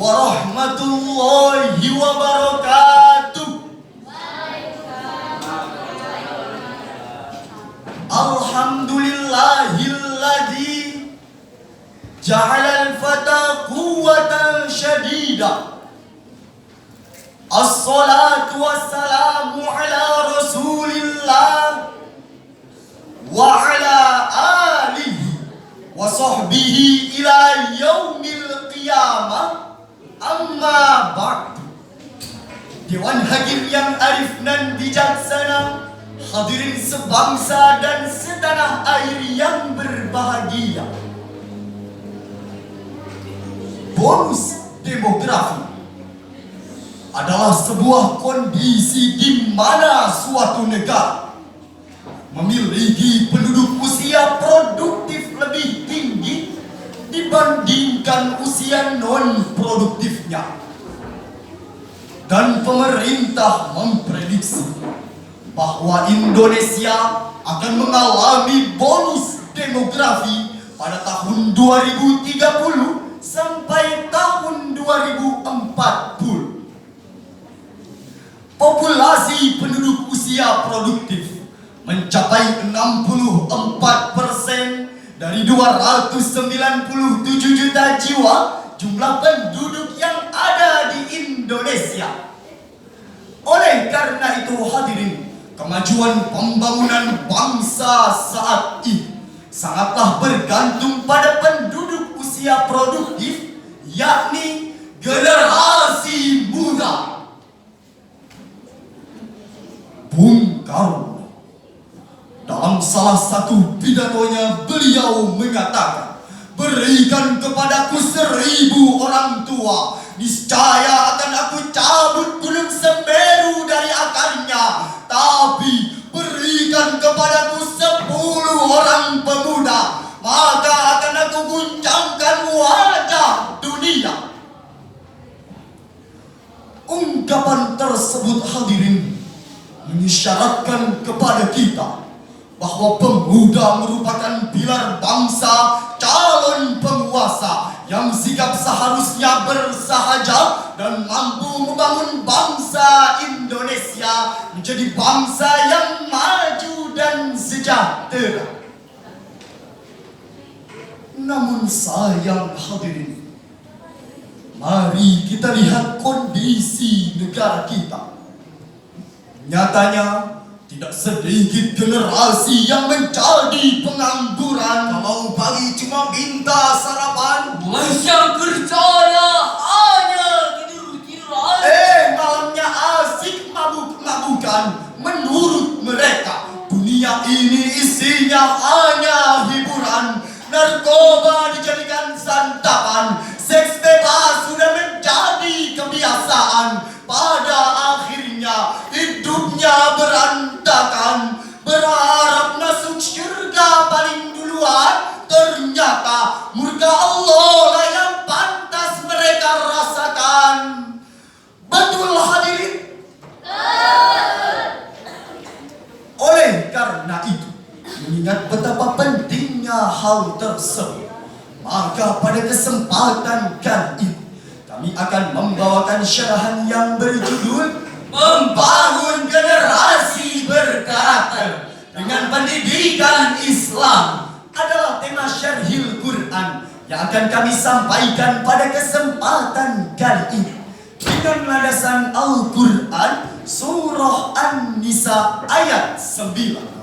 warahmatullahi wabarakatuh. Alhamdulillahilladzi ja'alal fata quwwatan syadida. Assalatu wassalamu ala rasulillah wa ala alihi wa sahbihi ila yaumil qiyamah. Amma ba'du. Dewan Hakim yang arif dan bijaksana, hadirin sebangsa dan setanah air yang berbahagia. Bonus demografi adalah sebuah kondisi di mana suatu negara memiliki penduduk usia produktif lebih tinggi dibandingkan usia non-produktifnya. Dan pemerintah memprediksi bahwa Indonesia akan mengalami bonus demografi pada tahun 2030 sampai tahun 2040. Populasi penduduk usia produktif mencapai 64% dari 297 juta jiwa jumlah penduduk yang ada di Indonesia. Oleh karena itu hadirin, kemajuan pembangunan bangsa saat ini sangatlah bergantung pada penduduk usia produktif, yakni generasi muda. Bung Karno dalam salah satu pidatonya beliau mengatakan, berikan kepadaku 1000 orang tua, niscaya akan aku cabut gunung Semeru dari akarnya. Tapi berikan kepadaku 10 orang pemuda, maka akan aku guncangkan wajah dunia. Ungkapan tersebut hadirin mengisyaratkan kepada kita bahwa pemuda merupakan pilar bangsa, calon penguasa yang sikap seharusnya bersahaja dan mampu membangun bangsa Indonesia menjadi bangsa yang maju dan sejahtera. Namun sayang hadirin, mari kita lihat kondisi negara kita. Nyatanya tidak sedikit generasi yang menjadi pengangguran. Kalau pagi cuma minta sarapan, Malaysia kerjanya hanya tidur-tiduran. Malamnya asik mabuk-mabukan. Menurut mereka, dunia ini isinya hanya hiburan. Narkoba dijadikan santapan, seks bebas sudah menjadi kebiasaan. Pada akhirnya hidupnya berantakan, berharap masuk surga paling duluan. Ternyata murka Allah lah yang pantas mereka rasakan. Betul hadirin? Oleh karena itu, mengingat betapa pentingnya hal tersebut, maka pada kesempatan kali ini kami akan membawakan syarahan yang berjudul Membangun Generasi Berkarakter dengan Pendidikan Islam. Adalah tema Syarhil Quran yang akan kami sampaikan pada kesempatan kali ini dengan landasan Al-Quran Surah An-Nisa ayat 9.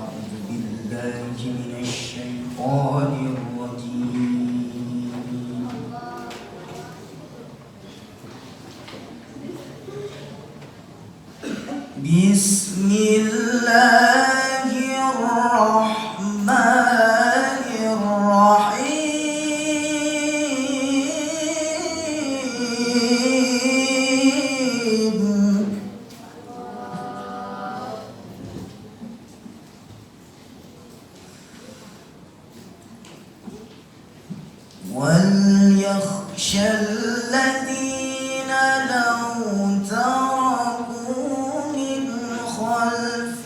Bismillahirrahmanirrahim. وَلْيَخْشَ الَّذِينَ لَوْ تَرَكُوا مِنْ خَلْفِهِمْ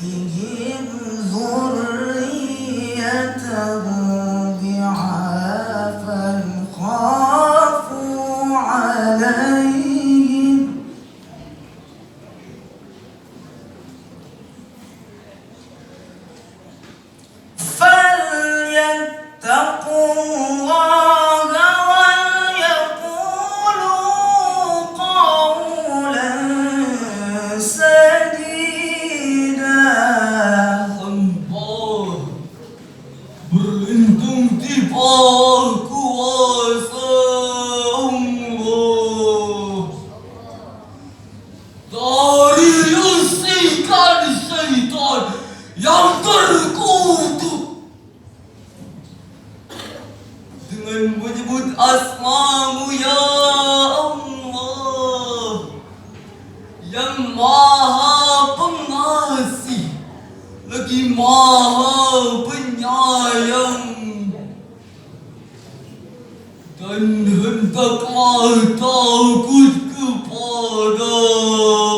takut kepada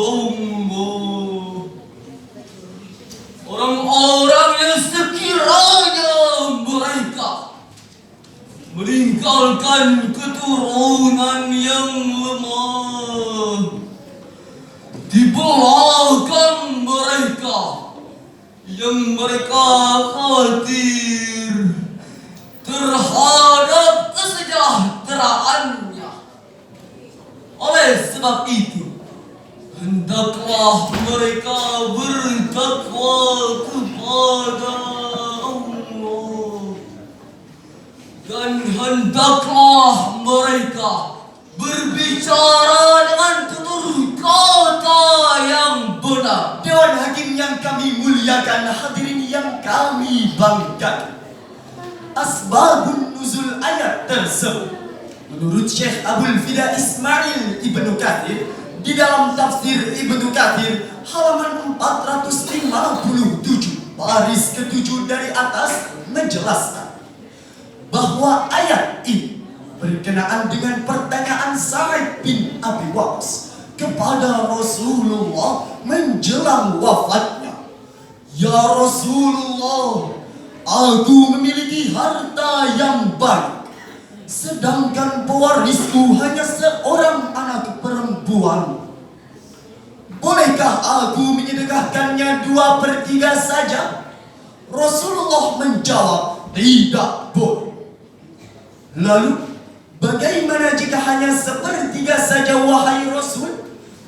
Allah. Orang-orang yang sekiranya mereka meninggalkan keturunan yang lemah di belakang mereka, yang mereka khawatir terhadap kesejahteraannya. Oleh sebab itu, hendaklah mereka bertakwa kepada Allah, dan hendaklah mereka berbicara dengan tutur kata yang benar. Dewan Hakim yang kami muliakan, hadirin yang kami banggakan, asbabun nuzul ayat tersebut menurut Syekh Abul Fida Ismail Ibnu Katsir di dalam tafsir Ibnu Katsir halaman 457 baris ke-7 dari atas menjelaskan bahwa ayat ini berkenaan dengan pertanyaan Sa'id bin Abi Waqqas kepada Rasulullah menjelang wafatnya. Ya Rasulullah, aku memiliki harta yang banyak, sedangkan pewarisku hanya seorang anak perempuan. Bolehkah aku menyedekahkannya 2/3 saja? Rasulullah menjawab, tidak boleh. Lalu, bagaimana jika hanya 1/3 saja wahai Rasul?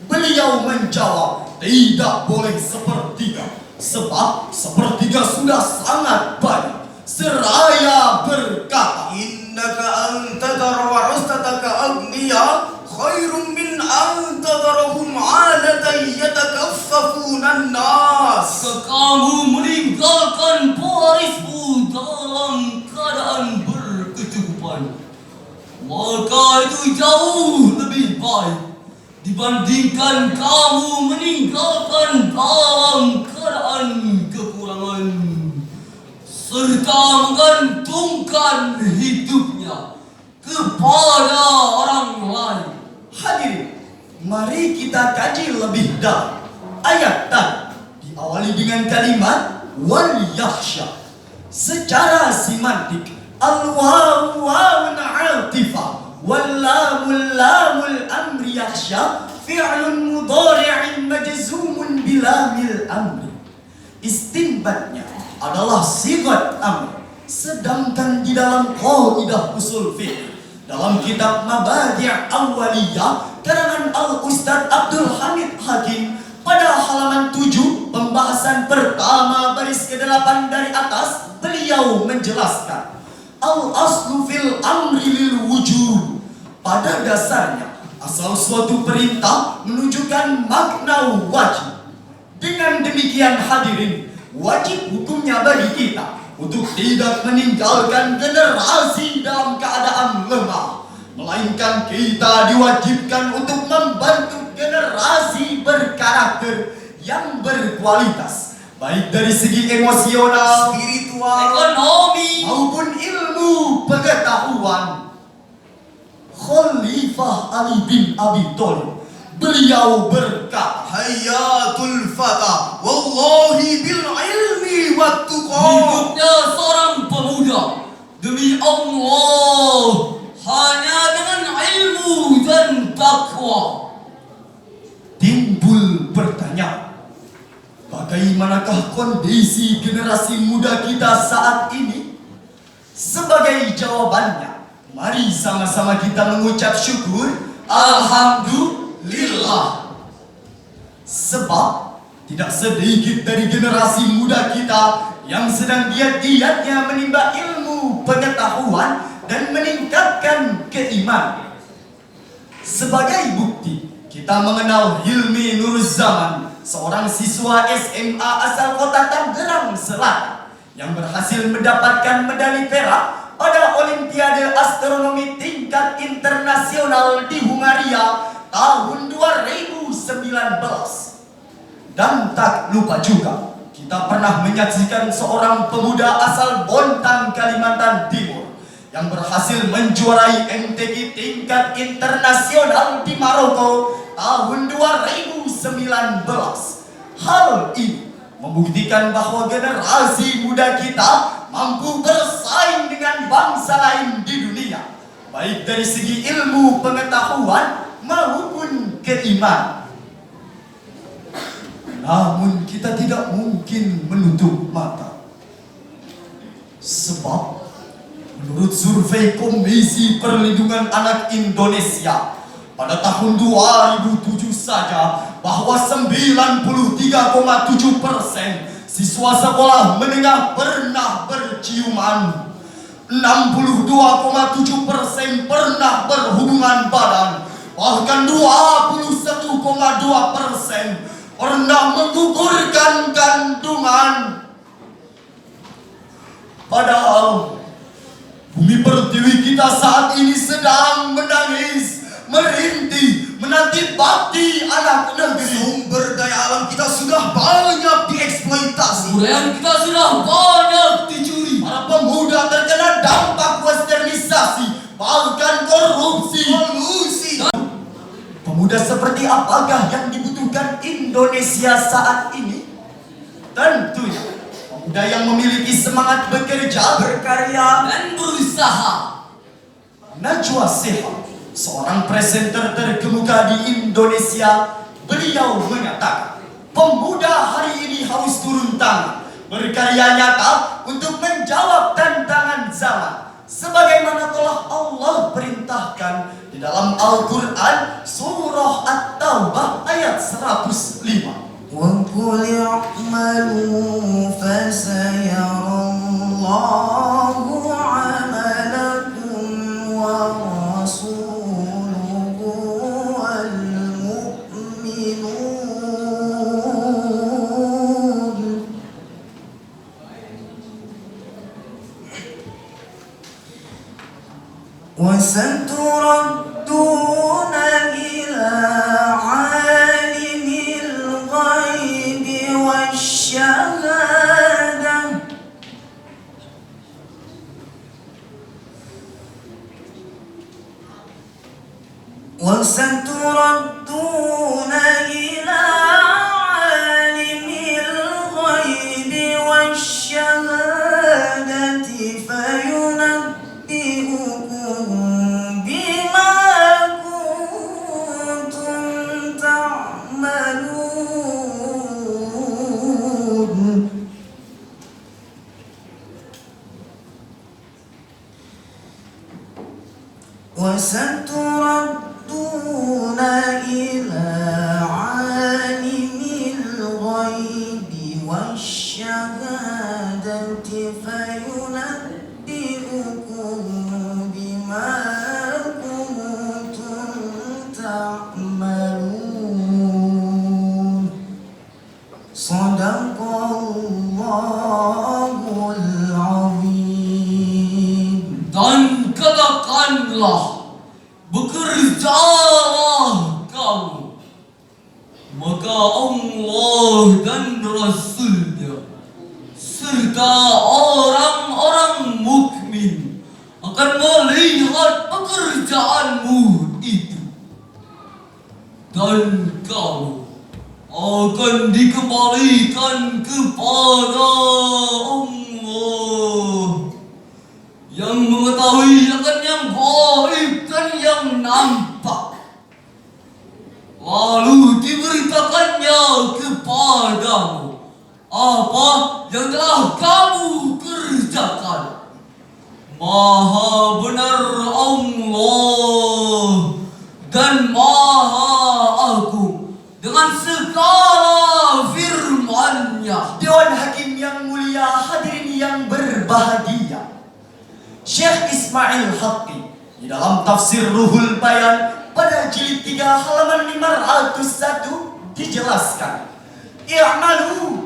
Beliau menjawab, tidak boleh 1/3, sebab 1/3 sudah sangat banyak. Seraya berkata, Innaka antadar warastataka agniya khairum min antadarahum alatan yatakaffafunan nas. Jika kamu meninggalkan pewarismu dalam keadaan berkecukupan, maka itu jauh lebih baik dibandingkan kamu meninggalkan dalam keadaan kekurangan serta menggantungkan hidupnya kepada orang lain. hadirin, mari kita kaji lebih dalam ayat tadi. Diawali dengan kalimat wal yakhsha. Secara simantik, al-wawu wawun 'atifah wal lamul lamul amri yakhsha fi'lun mudhari'in majzumun bilamil amri. Istinbatnya adalah sigat amr, sedangkan di dalam qaidah usul fiqh dalam kitab Mabadi' Awwaliyah karangan Al-Ustaz Abdul Hamid Hakim pada halaman 7 pembahasan pertama baris ke-8 dari atas, beliau menjelaskan al-aslu fil amri lil wujub. Pada dasarnya asal suatu perintah menunjukkan makna wajib. Dengan demikian hadirin, wajib hukumnya bagi kita untuk tidak meninggalkan generasi dalam keadaan lemah, melainkan kita diwajibkan untuk membantu generasi berkarakter yang berkualitas, baik dari segi emosional, spiritual, Ekonomi maupun ilmu pengetahuan. Khalifah Ali bin Abi Thalib, beliau berkata, Hayatul fata wallahi bil ilmi wat tuqa. hidupnya seorang pemuda demi Allah hanya dengan ilmu dan takwa. Timbul pertanyaan, bagaimanakah kondisi generasi muda kita saat ini? Sebagai jawabannya, mari sama-sama kita mengucap syukur Alhamdulillah. Sebab tidak sedikit dari generasi muda kita yang sedang giat-giatnya menimba ilmu pengetahuan dan meningkatkan keimanan. Sebagai bukti, kita mengenal Hilmi Nuruzzaman, seorang siswa SMA asal kota Tangerang Selatan yang berhasil mendapatkan medali perak pada Olimpiade Astronomi tingkat internasional di Hungaria tahun 2019. Dan tak lupa juga, kita pernah menyaksikan seorang pemuda asal Bontang, Kalimantan Timur yang berhasil menjuarai MTQ tingkat internasional di Maroko tahun 2019. Hal ini membuktikan bahwa generasi muda kita mampu bersaing dengan bangsa lain di dunia, baik dari segi ilmu pengetahuan maupun keimanan. Namun kita tidak mungkin menutup mata, sebab menurut survei Komisi Perlindungan Anak Indonesia pada tahun 2007 saja, bahwa 93,7% siswa sekolah menengah pernah berciuman, 62,7% pernah berhubungan badan, bahkan 21,2% pernah menggugurkan kandungan. Padahal bumi pertiwi kita saat ini sedang menangis, merintih, menanti bakti anak negeri. Sumber daya alam kita sudah banyak dieksploitasi. Budaya kita sudah banyak dicuri. Para pemuda terkena dampak westernisasi, bahkan korupsi. Pemuda seperti apakah yang dibutuhkan Indonesia saat ini? Tentunya pemuda yang memiliki semangat bekerja, berkarya, Dan berusaha. Najwa Shihab, seorang presenter terkemuka di Indonesia, beliau mengatakan, pemuda hari ini harus turun tangan, berkarya nyata untuk menjawab tantangan zaman, sebagaimana telah Allah perintahkan di dalam Al-Quran surah At-Taubah ayat 105. وَقُلْ اعْمَلُوا فَسَيَرَى اللَّهُ عَمَلَكُمْ وَرَسُولُهُ وَالْمُؤْمِنُونَ وَسَتُرَدُّونَ إِلَى عَالِمِ الْغَيْبِ وَالشَّهَادَةِ وَسَتُرَدُّونَ إِلَى عَالِمِ الْغَيْبِ وَالشَّهَادَةِ فَيُنَبِّئُكُم بِمَا كُنتُمْ تَعْمَلُونَ وَسَتُرَدُّونَ إِلَى عَالِمِ الْغَيْبِ وَالشَّهَادَةِ فَيُنَبِّئُكُم بِمَا كُنتُمْ تَعْمَلُونَ صَدَقَ اللَّهُ الْعَظِيمُ. Dan katakanlah, bekerjalah kamu, maka Allah dan Rasulnya serta orang-orang mukmin akan melihat pekerjaanmu itu, dan kamu akan dikembalikan kepada Allah yang mengetahui akan yang gaib dan yang nampak. Lalu diberitakannya kepadamu apa yang telah kamu kerjakan. Maha benar Allah dan Maha Agung dengan segala firman-Nya. Dewan Hakim yang mulia, hadirin yang berbahagia, Syekh Ismail Haqqi di dalam tafsir Ruhul Bayan pada jilid 3 halaman 501 dijelaskan, i'malu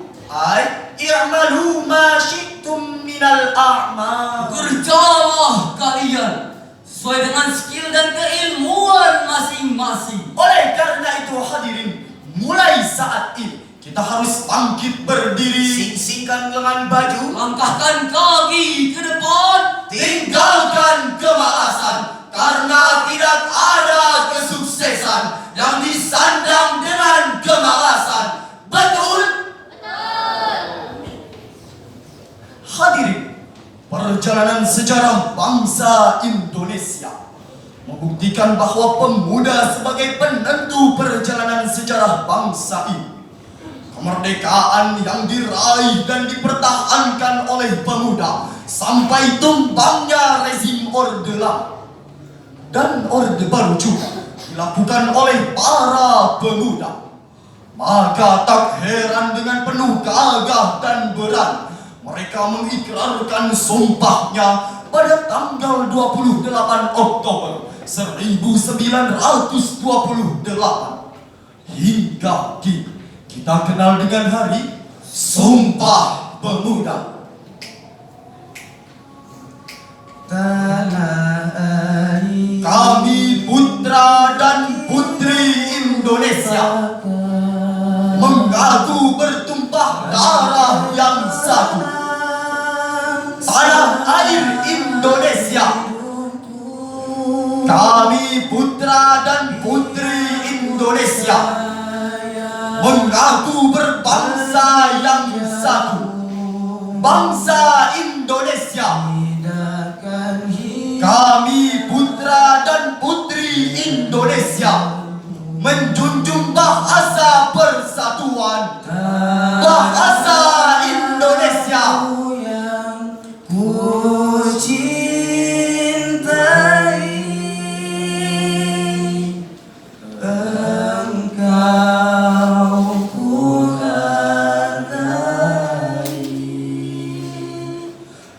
ma syi'tum minal a'mal. Kerjalah kalian sesuai dengan skill dan keilmuan masing-masing. Oleh karena itu hadirin, mulai saat ini kita harus bangkit berdiri, sing-singkan lengan baju, Langkahkan kaki ke depan, tinggalkan kemalasan, karena tidak ada kesuksesan yang disandang dengan kemalasan. Betul? Hadirin, perjalanan sejarah bangsa Indonesia membuktikan bahwa pemuda sebagai penentu perjalanan sejarah bangsa ini. Kemerdekaan yang diraih dan dipertahankan oleh pemuda sampai tumbangnya rezim Orde Lama dan Orde Baru juga dilakukan oleh para pemuda. Maka tak heran dengan penuh gagah dan berani mereka mengikrarkan sumpahnya pada tanggal 28 Oktober 1928 hingga kini kita kenal dengan hari Sumpah Pemuda. Tanah air, Kami putra dan putri Indonesia mengaku bertumpah darah yang satu. Tanah air Indonesia. Kami putra dan putri Indonesia mengaku berbangsa yang satu. Bangsa Indonesia. Kami putra dan putri Indonesia menjunjung bahasa persatuan, bahasa Indonesia. ku cintai engkau, ku hargai.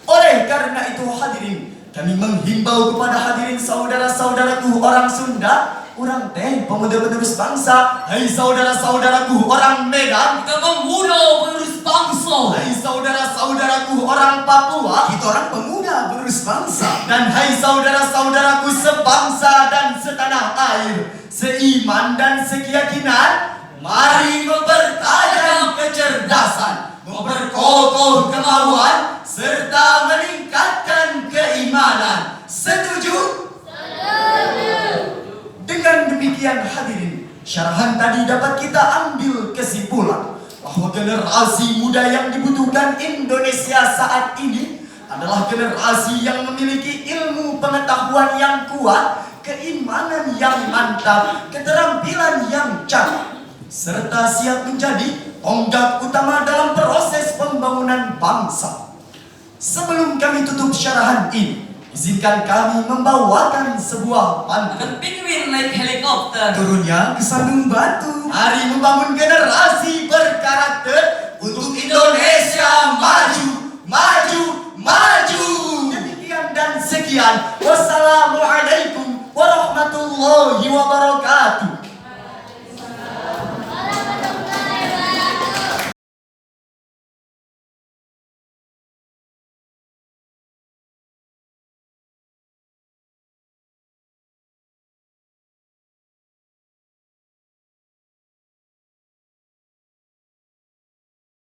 Oleh karena itu hadirin, kami menghimbau kepada hadirin saudara-saudaraku orang Sunda, orang Teh, pemuda penerus bangsa. Hai saudara-saudaraku orang Medan, Kita pemuda penerus bangsa. hai saudara-saudaraku orang Papua, Kita orang pemuda penerus bangsa. dan hai saudara-saudaraku sebangsa dan setanah air, seiman dan sekeyakinan. Mari mempertajam kecerdasan, memperkokoh kemauan, serta meningkatkan keimanan. Setuju? Dengan demikian hadirin, syarahan tadi dapat kita ambil kesimpulan bahwa generasi muda yang dibutuhkan Indonesia saat ini adalah generasi yang memiliki ilmu pengetahuan yang kuat, keimanan yang mantap, keterampilan yang canggih, serta siap menjadi tonggak utama dalam proses pembangunan bangsa. Sebelum kami tutup syarahan ini, izinkan kami membawakan sebuah pantun. The penguin like helicopter. Turunnya ke sandung batu. Mari membangun generasi berkarakter untuk Indonesia maju, maju, maju. Demikian dan sekian. Wassalamualaikum warahmatullahi wabarakatuh.